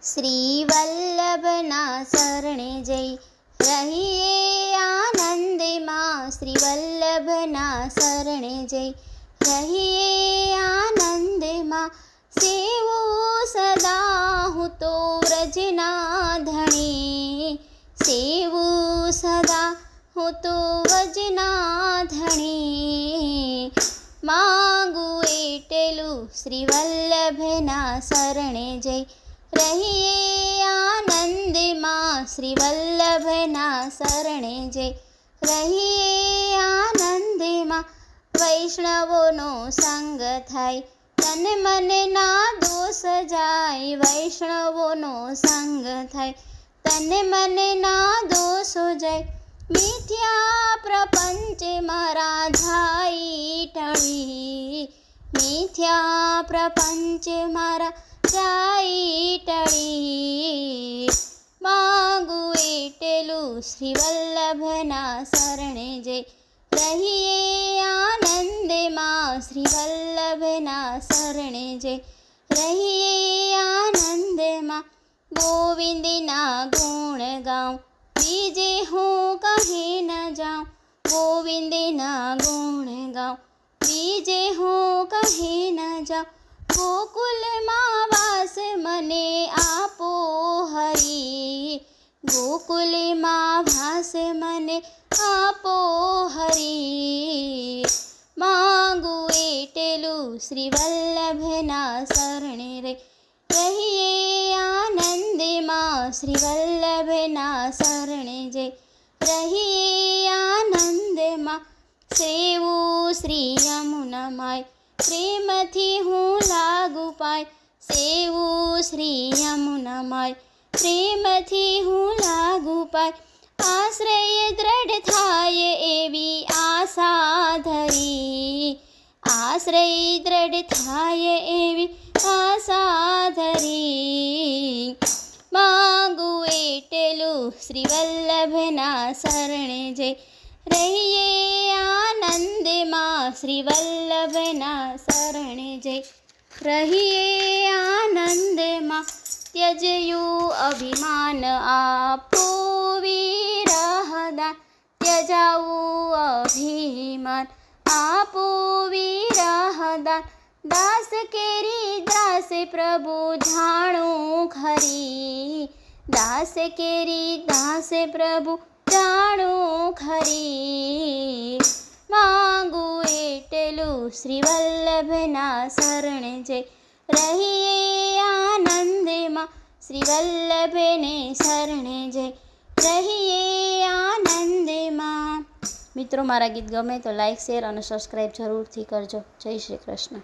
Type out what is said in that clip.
શ્રી વલ્લભના શરણે જઈ રહીએ આનંદમાં, શ્રી વલ્લભના શરણે જઈ રહીએ આનંદમાં. સેવું સદા હું તો વ્રજના ધણી, સેવું સદા હું તો વ્રજના ધણી. માગું એટલું શ્રી વલ્લભના શરણે જઈ રહીએ આનંદમાં, શ્રી વલ્લભના શરણે જઈ રહીએ આનંદમાં. વૈષ્ણવોનો સંગ થાય તન મન ના દોષ જાય, વૈષ્ણવોનો સંગ થાય તન મન ના દોષો જાય. મિથ્યા પ્રપંચ મારા જાય ટળી, મિથ્યા પ્રપંચ મારા જાય ટળી. માગું એટલું શ્રી વલ્લભના શરણે જઈ રહીએ આનંદમાં, શ્રી વલ્લભના શરણે જઈ રહીએ આનંદમાં. ગોવિંદના ગુણ ગાઉં બીજે હું કહી ન જાઉં, ગોવિંદના ગુણ ગાઉં બીજે હું કહી ન જાઉં. ગોકુલમાં વાસ મને આપો હરી, ગોકુલમાં વાસ મને આપો હરી. માગું એટલું શ્રી વલ્લભના શરણે રહીએ આનંદમાં, શ્રી વલ્લભના શરણે જઈ રહીએ આનંદમાં. સેવું શ્રી યમુના માય પ્રેમથી હું લાગુ પાય, સેવું શ્રી યમુના માય પ્રેમથી હું લાગુ પાય. આશ્રય દ્રઢ થાય એવી આશા ધરી, આશ્રય દ્રઢ થાય એવી આશા ધરી. માગું એટલું શ્રી વલ્લભના શરણે જઈ રહીએ આનંદમાં, શ્રી વલ્લભના શરણે જઈ રહીએ આનંદમાં. ત્યજયું અભિમાન આપો વિરહદાન, ત્યજાવું અભિમાન આપો વિરહદાન. દાસ કેરી દાસ પ્રભુ જાણું ખરી, દાસ કેરી દાસ પ્રભુ જાણું ખરી. માગું એટલું શ્રી વલ્લભના શરણે જઈ રહીએ આનંદમાં, શ્રી વલ્લભને શરણે જઈ રહીએ આનંદમાં. મિત્રો, મારા ગીત ગમે તો લાઈક, શેર અને સબસ્ક્રાઈબ જરૂરથી કરજો. જય શ્રી કૃષ્ણ.